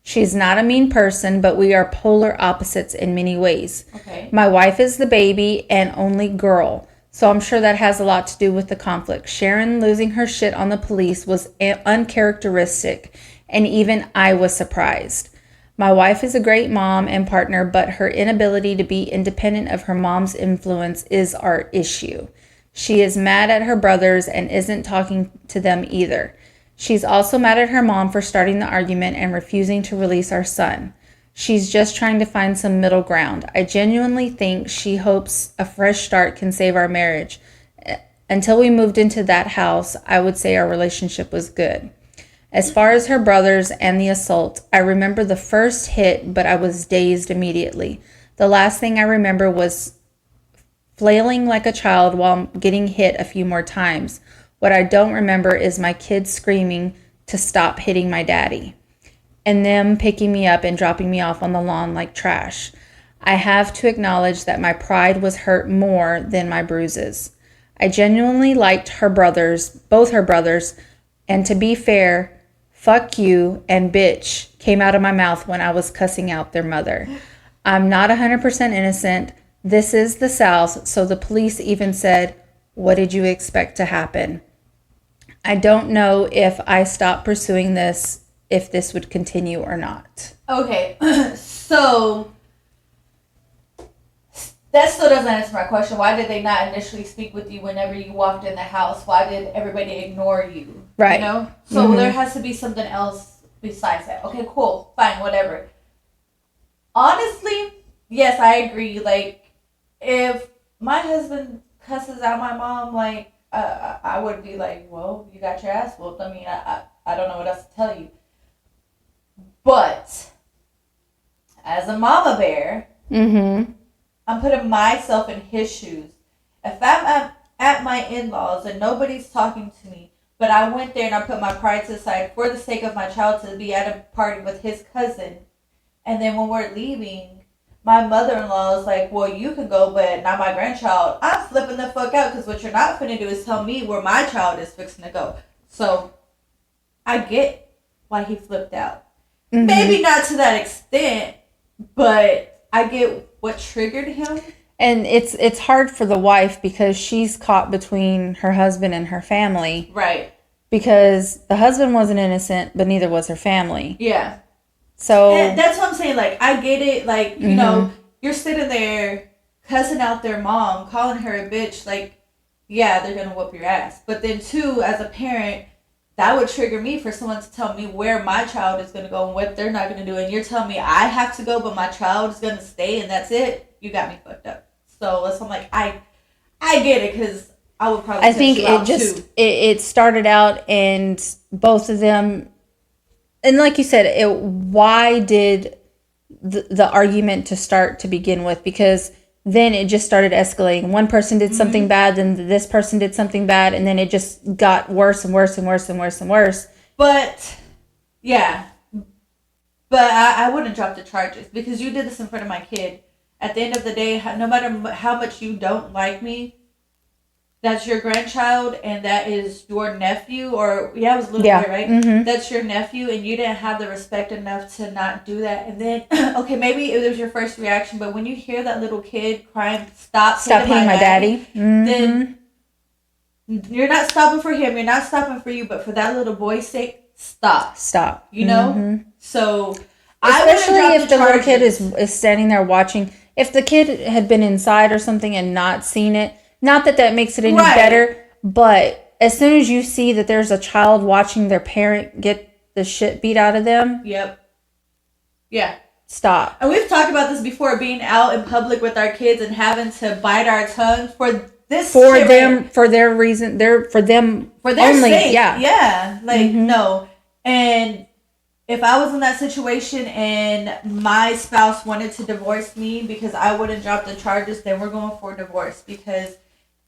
She's not a mean person, but we are polar opposites in many ways. Okay. My wife is the baby and only girl. So I'm sure that has a lot to do with the conflict. Sharon losing her shit on the police was uncharacteristic, and even I was surprised. My wife is a great mom and partner, but her inability to be independent of her mom's influence is our issue. She is mad at her brothers and isn't talking to them either. She's also mad at her mom for starting the argument and refusing to release our son. She's just trying to find some middle ground. I genuinely think she hopes a fresh start can save our marriage. Until we moved into that house, I would say our relationship was good. As far as her brothers and the assault, I remember the first hit, but I was dazed immediately. The last thing I remember was flailing like a child while getting hit a few more times. What I don't remember is my kids screaming to stop hitting my daddy, and them picking me up and dropping me off on the lawn like trash. I have to acknowledge that my pride was hurt more than my bruises. I genuinely liked her brothers, both her brothers, and to be fair, fuck you and bitch came out of my mouth when I was cussing out their mother. I'm not 100% innocent. This is the South, so the police even said, what did you expect to happen? I don't know if I stop pursuing this, if this would continue or not. Okay, so that still doesn't answer my question. Why did they not initially speak with you whenever you walked in the house? Why did everybody ignore you? Right. You know? So there has to be something else besides that. Okay, cool, fine, whatever. Honestly, yes, I agree. Like, if my husband cusses out my mom, like, I would be like, well, you got your ass whooped. I mean, I don't know what else to tell you. But as a mama bear, I'm putting myself in his shoes. If I'm at my in-laws and nobody's talking to me, but I went there and I put my pride to the side for the sake of my child to be at a party with his cousin, and then when we're leaving, my mother-in-law is like, well, you can go, but not my grandchild. I'm flipping the fuck out, because what you're not finna do is tell me where my child is fixing to go. So I get why he flipped out. Maybe not to that extent, but I get what triggered him. And it's hard for the wife because she's caught between her husband and her family. Right. Because the husband wasn't innocent, but neither was her family. Yeah. So and that's what I'm saying. Like, I get it. Like, you know, you're sitting there cussing out their mom, calling her a bitch. Like, yeah, they're going to whoop your ass. But then, too, as a parent, that would trigger me for someone to tell me where my child is going to go and what they're not going to do. And you're telling me I have to go, but my child is going to stay, and that's it. You got me fucked up. So I'm like, I get it, because I would probably. I think it started out, and both of them, and like you said, why did the argument to start to begin with? Because then it just started escalating. One person did something bad, then this person did something bad, and then it just got worse and worse and worse and worse and worse. But, yeah. But I wouldn't drop the charges because you did this in front of my kid. At the end of the day, no matter how much you don't like me, that's your grandchild and that is your nephew. Or, it was a little boy, right? Mm-hmm. That's your nephew and you didn't have the respect enough to not do that. And then, okay, maybe it was your first reaction, but when you hear that little kid crying, stop hitting my daddy. Mm-hmm. Then you're not stopping for him. You're not stopping for you. But for that little boy's sake, stop. You know? Mm-hmm. So, especially if the little kid is standing there watching. If the kid had been inside or something and not seen it, not that makes it any better, but as soon as you see that there's a child watching their parent get the shit beat out of them. Yep. Yeah. Stop. And we've talked about this before, being out in public with our kids and having to bite our tongue for this for them, for their reason, for their only, sake. Yeah. Yeah. Like, no. And if I was in that situation and my spouse wanted to divorce me because I wouldn't drop the charges, then we're going for divorce because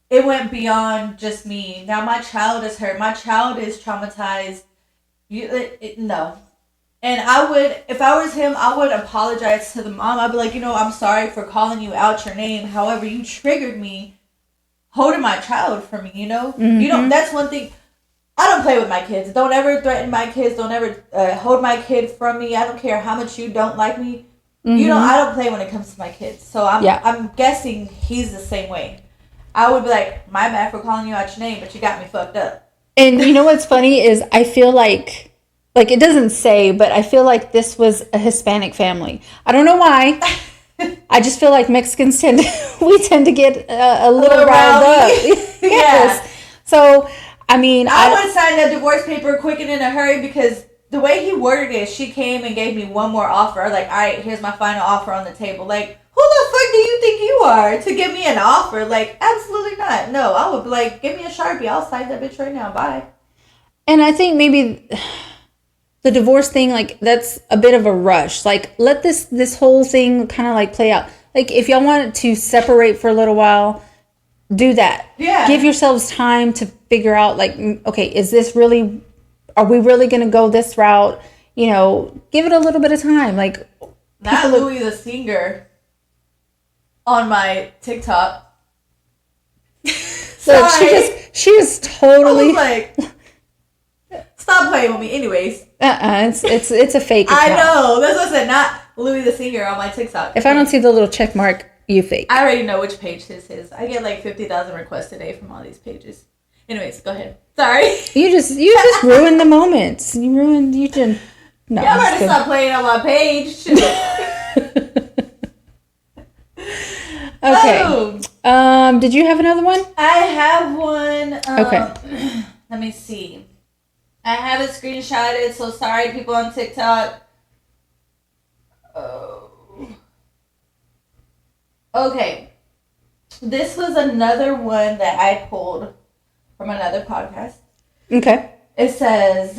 it went beyond just me. Now my child is hurt. My child is traumatized. No. And I would, if I was him, I would apologize to the mom. I'd be like, I'm sorry for calling you out your name. However, you triggered me holding my child for me, Mm-hmm. That's one thing. I don't play with my kids. Don't ever threaten my kids. Don't ever hold my kid from me. I don't care how much you don't like me. Mm-hmm. I don't play when it comes to my kids. So I'm guessing he's the same way. I would be like, my bad for calling you out your name, but you got me fucked up. And you know what's funny is I feel like it doesn't say, but I feel like this was a Hispanic family. I don't know why. I just feel like Mexicans tend to get a little riled up. Yes. Yeah. So, I mean, I would sign that divorce paper quick and in a hurry because the way he worded it, she came and gave me one more offer. Like, all right, here's my final offer on the table. Like, who the fuck do you think you are to give me an offer? Like, absolutely not. No, I would be like, give me a Sharpie. I'll sign that bitch right now. Bye. And I think maybe the divorce thing, like, that's a bit of a rush. Like, let this whole thing kind of, like, play out. Like, if y'all want to separate for a little while, do that. Yeah. Give yourselves time to figure out, like, okay, are we really going to go this route? Give it a little bit of time. Like, not Louis the singer on my TikTok. So she was totally like, stop playing with me. Anyways. It's a fake account. I know. That's what I said. Not Louis the singer on my TikTok. If I don't see the little check mark, you fake. I already know which page this is. I get like 50,000 requests a day from all these pages. Anyways, go ahead. Sorry. You just ruined the moments. You didn't. No. Y'all better stop playing on my page. Okay. Oh. Did you have another one? I have one. Okay. Let me see. I have it screenshotted, so sorry, people on TikTok. Oh. Okay. This was another one that I pulled from another podcast. Okay. It says,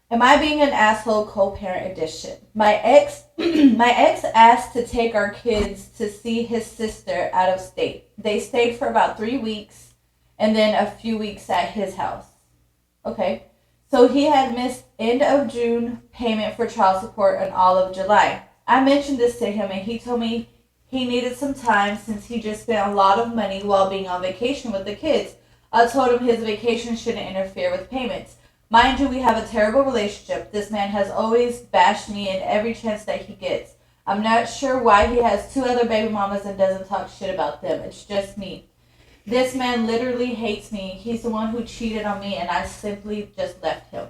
am I being an asshole? Co-parent edition. My ex asked to take our kids to see his sister out of state. They stayed for about 3 weeks and then a few weeks at his house. Okay. So he had missed end of June payment for child support and all of July. I mentioned this to him and he told me he needed some time since he just spent a lot of money while being on vacation with the kids. I told him his vacation shouldn't interfere with payments. Mind you, we have a terrible relationship. This man has always bashed me in every chance that he gets. I'm not sure why he has 2 other baby mamas and doesn't talk shit about them. It's just me. This man literally hates me. He's the one who cheated on me and I simply just left him.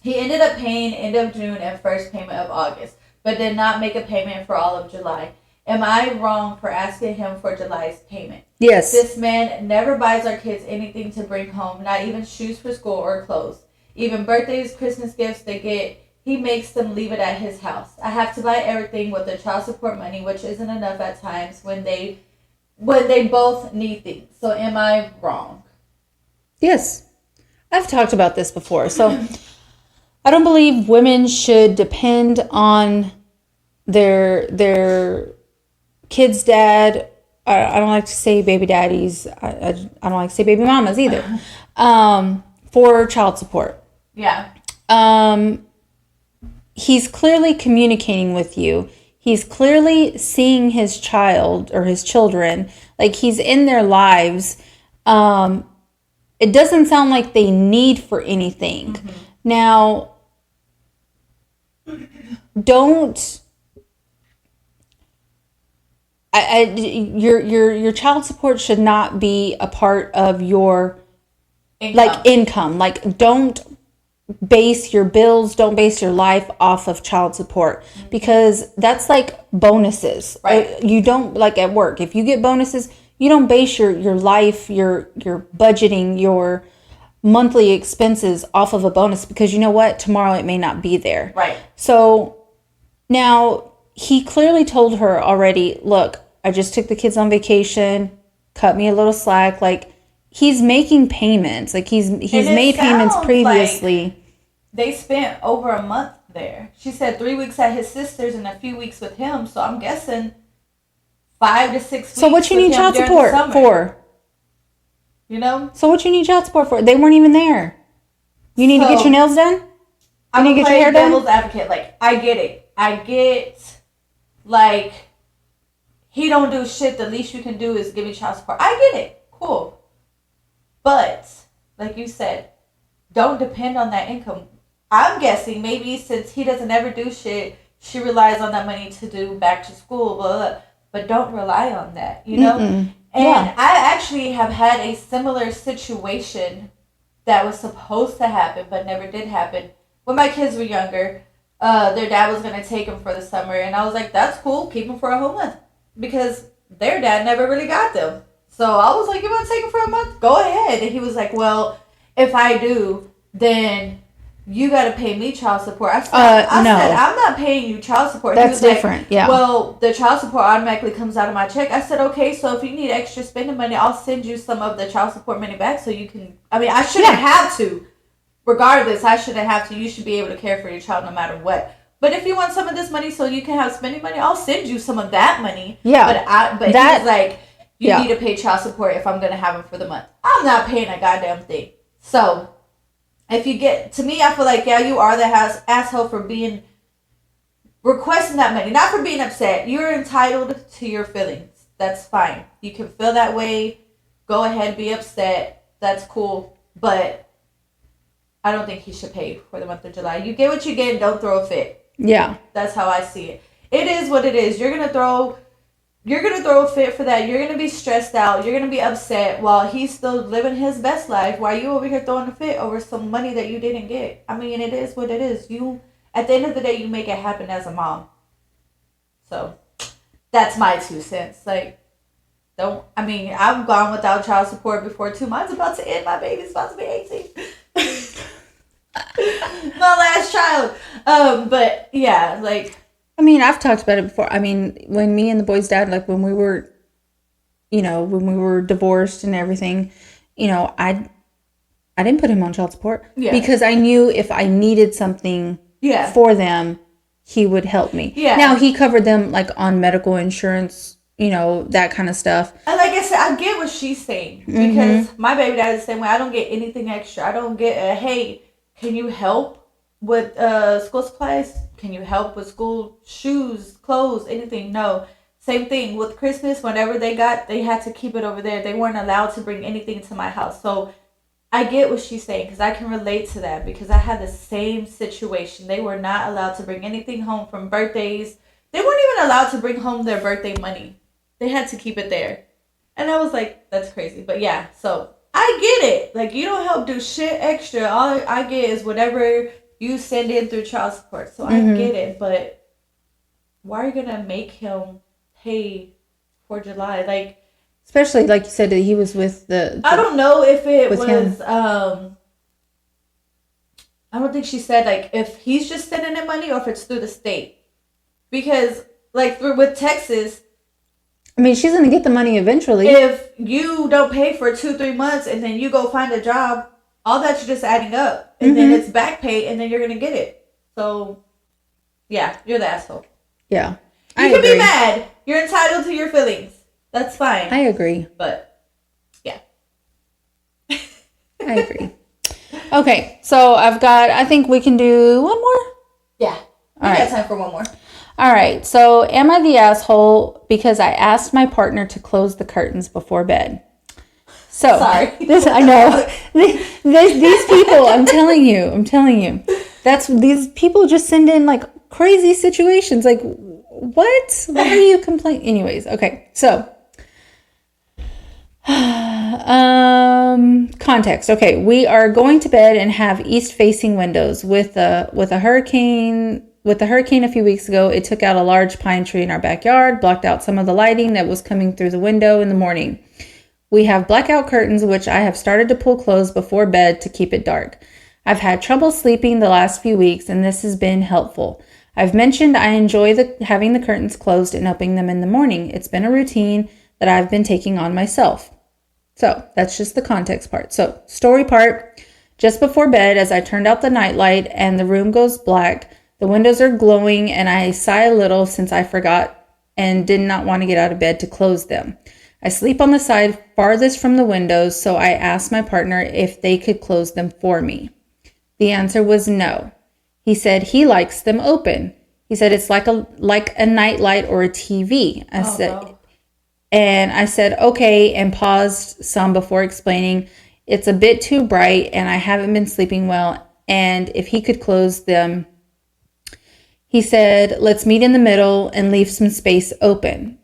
He ended up paying end of June and first payment of August, but did not make a payment for all of July. Am I wrong for asking him for July's payment? Yes. This man never buys our kids anything to bring home, not even shoes for school or clothes. Even birthdays, Christmas gifts they get, he makes them leave it at his house. I have to buy everything with the child support money, which isn't enough at times when they both need things. So am I wrong? Yes. I've talked about this before. So I don't believe women should depend on their kid's dad I don't like to say baby daddies. I don't like to say baby mamas either. For child support. Yeah. He's clearly communicating with you. He's clearly seeing his child or his children. Like, he's in their lives. It doesn't sound like they need for anything. Mm-hmm. Now, don't... your child support should not be a part of your income. Like, don't base your bills, don't base your life off of child support, because that's like bonuses. Right. You don't, like at work, if you get bonuses, you don't base your life, your budgeting, your monthly expenses off of a bonus, because you know what, tomorrow it may not be there. Right. So now, he clearly told her already, look, I just took the kids on vacation, cut me a little slack. Like, he's making payments. Like, he's made payments previously. Like they spent over a month there. She said 3 weeks at his sister's and a few weeks with him. So I'm guessing 5 to 6 weeks. So what you need child support for? You know? So what you need child support for? They weren't even there. You need to get your nails done? I'm going to play devil's advocate. Like, I get it. I get, like, he don't do shit. The least you can do is give me child support. I get it. Cool. But, like you said, don't depend on that income. I'm guessing maybe since he doesn't ever do shit, she relies on that money to do back to school, blah, blah, blah. But don't rely on that, you know? Mm-mm. And I actually have had a similar situation that was supposed to happen but never did happen. When my kids were younger, their dad was going to take them for the summer. And I was like, that's cool. Keep them for a whole month. Because their dad never really got them. So I was like, you want to take them for a month? Go ahead. And he was like, well, if I do, then you got to pay me child support. I said, I'm not paying you child support. That's different. Like, well, the child support automatically comes out of my check. I said, okay, so if you need extra spending money, I'll send you some of the child support money back so you can, I shouldn't have to. Regardless, I shouldn't have to. You should be able to care for your child no matter what. But if you want some of this money so you can have spending money, I'll send you some of that money. Yeah. But he was like, you need to pay child support if I'm going to have them for the month. I'm not paying a goddamn thing. So, if you get, to me, I feel like, you are the asshole for requesting that money. Not for being upset. You're entitled to your feelings. That's fine. You can feel that way. Go ahead, be upset. That's cool. But I don't think he should pay for the month of July. You get what you get and don't throw a fit. Yeah. That's how I see it. It is what it is. You're gonna throw a fit for that. You're gonna be stressed out. You're gonna be upset while he's still living his best life. While you over here throwing a fit over some money that you didn't get. I mean, it is what it is. You, at the end of the day, you make it happen as a mom. So, that's my 2 cents. Like, I've gone without child support before too. Mine's about to end. My baby's about to be 18. My last child. But yeah, like, I've talked about it before. When me and the boy's dad, like when we were divorced and everything, I didn't put him on child support because I knew if I needed something for them, he would help me. Yeah. Now he covered them like on medical insurance, that kind of stuff. And like I said, I get what she's saying because my baby dad is the same way. I don't get anything extra. I don't get hey, can you help with school supplies? Can you help with school shoes, clothes, anything? No. Same thing with Christmas. Whenever they had to keep it over there. They weren't allowed to bring anything to my house. So I get what she's saying because I can relate to that because I had the same situation. They were not allowed to bring anything home from birthdays. They weren't even allowed to bring home their birthday money. They had to keep it there. And I was like, that's crazy. But yeah, so I get it. Like, you don't help do shit extra. All I get is whatever you send in through child support. So I get it. But why are you going to make him pay for July? Like, especially, like you said, that he was with the I don't know if it was, him. I don't think she said, like, if he's just sending in money or if it's through the state. Because, like, with Texas, she's going to get the money eventually. If you don't pay for 2-3 months and then you go find a job, all that's just adding up. And then it's back pay and then you're going to get it. So, yeah, you're the asshole. Yeah. You can be mad. You're entitled to your feelings. That's fine. I agree. But, yeah. I agree. Okay, so I think we can do one more? Yeah. We got time for one more. All right, so am I the asshole because I asked my partner to close the curtains before bed? So, sorry. I know. These people, I'm telling you. These people just send in like crazy situations. Like, what? Why are you complaining? Anyways, okay, so. Context. Okay, we are going to bed and have east-facing windows with a hurricane. With the hurricane a few weeks ago, it took out a large pine tree in our backyard, blocked out some of the lighting that was coming through the window in the morning. We have blackout curtains, which I have started to pull closed before bed to keep it dark. I've had trouble sleeping the last few weeks, and this has been helpful. I've mentioned I enjoy having the curtains closed and opening them in the morning. It's been a routine that I've been taking on myself. So that's just the context part. So story part, just before bed, as I turned out the nightlight and the room goes black, the windows are glowing and I sigh a little since I forgot and did not want to get out of bed to close them. I sleep on the side farthest from the windows, so I asked my partner if they could close them for me. The answer was no. He said he likes them open. He said it's like a nightlight or a TV. I said, okay, and paused some before explaining, it's a bit too bright and I haven't been sleeping well. And if he could close them, he said, let's meet in the middle and leave some space open.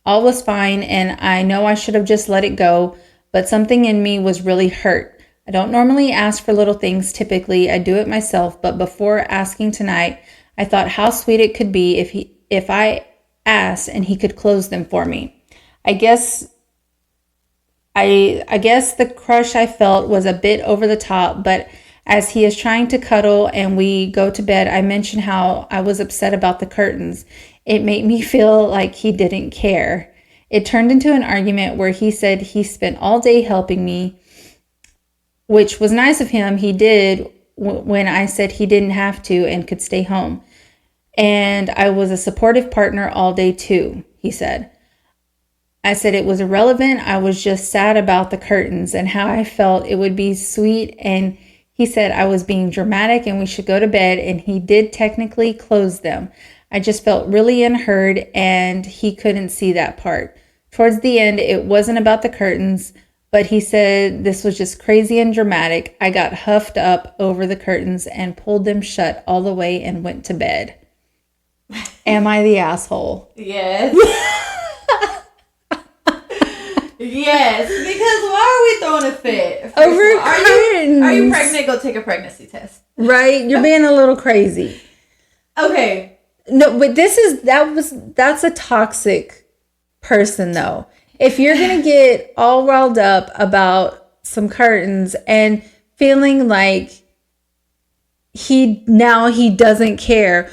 All was fine. And I know I should have just let it go, but something in me was really hurt. I don't normally ask for little things. Typically, I do it myself. But before asking tonight, I thought how sweet it could be if I asked and he could close them for me. I guess the crush I felt was a bit over the top, but as he is trying to cuddle and we go to bed, I mentioned how I was upset about the curtains. It made me feel like he didn't care. It turned into an argument where he said he spent all day helping me, which was nice of him. He did when I said he didn't have to and could stay home. And I was a supportive partner all day too, he said. I said it was irrelevant. I was just sad about the curtains and how I felt it would be sweet. And he said I was being dramatic and we should go to bed. And he did technically close them. I just felt really unheard and he couldn't see that part. Towards the end, it wasn't about the curtains, but he said this was just crazy and dramatic. I got huffed up over the curtains and pulled them shut all the way and went to bed. Am I the asshole? Yes. Yes, because why are we throwing a fit? Over curtains. Are you pregnant? Go take a pregnancy test. Right? You're being a little crazy. Okay. No, but that's a toxic person though. If you're going to get all riled up about some curtains and feeling like he doesn't care.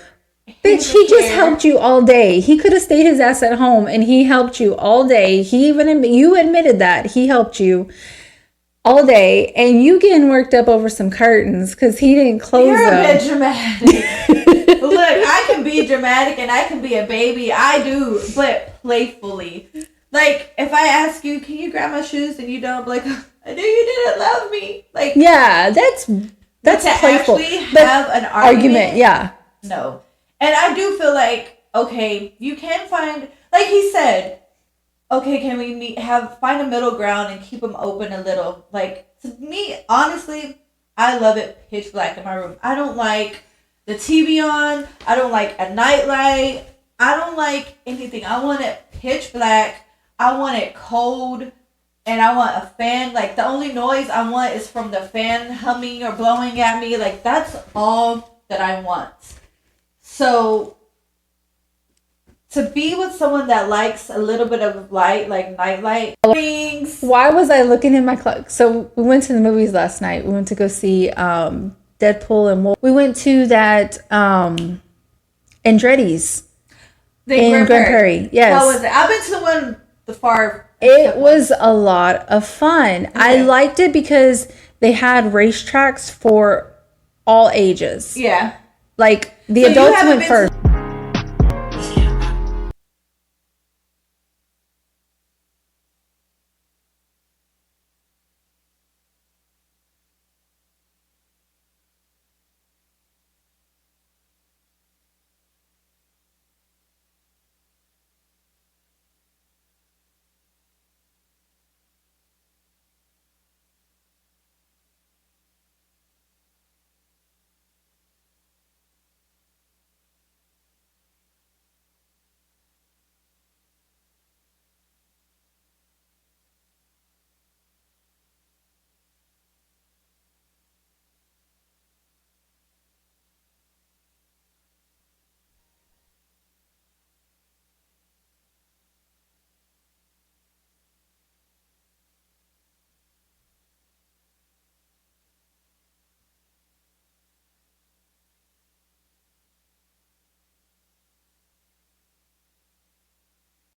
Bitch, he just helped you all day. He could have stayed his ass at home and he helped you all day. You admitted that he helped you all day and you getting worked up over some curtains because he didn't close them. You're a bit dramatic. Look, I can be dramatic and I can be a baby. I do, but playfully. Like, if I ask you, can you grab my shoes and you don't, like, I knew you didn't love me. Like, yeah, that's playful. Actually have an argument. Yeah. No. And I do feel like, okay, you can find, like he said, okay, can we find a middle ground and keep them open a little? Like, to me, honestly, I love it pitch black in my room. I don't like the TV on. I don't like a nightlight. I don't like anything. I want it pitch black. I want it cold. And I want a fan. Like, the only noise I want is from the fan humming or blowing at me. Like, that's all that I want. So, to be with someone that likes a little bit of light, like nightlight things. Why was I looking in my clock? So, we went to the movies last night. We went to go see Deadpool and Wolf. We went to that Andretti's in Grand Prairie. Yes. How was it? I've been to the one the far. It was a lot of fun. Okay. I liked it because they had racetracks for all ages. Yeah. Like, the adults went first.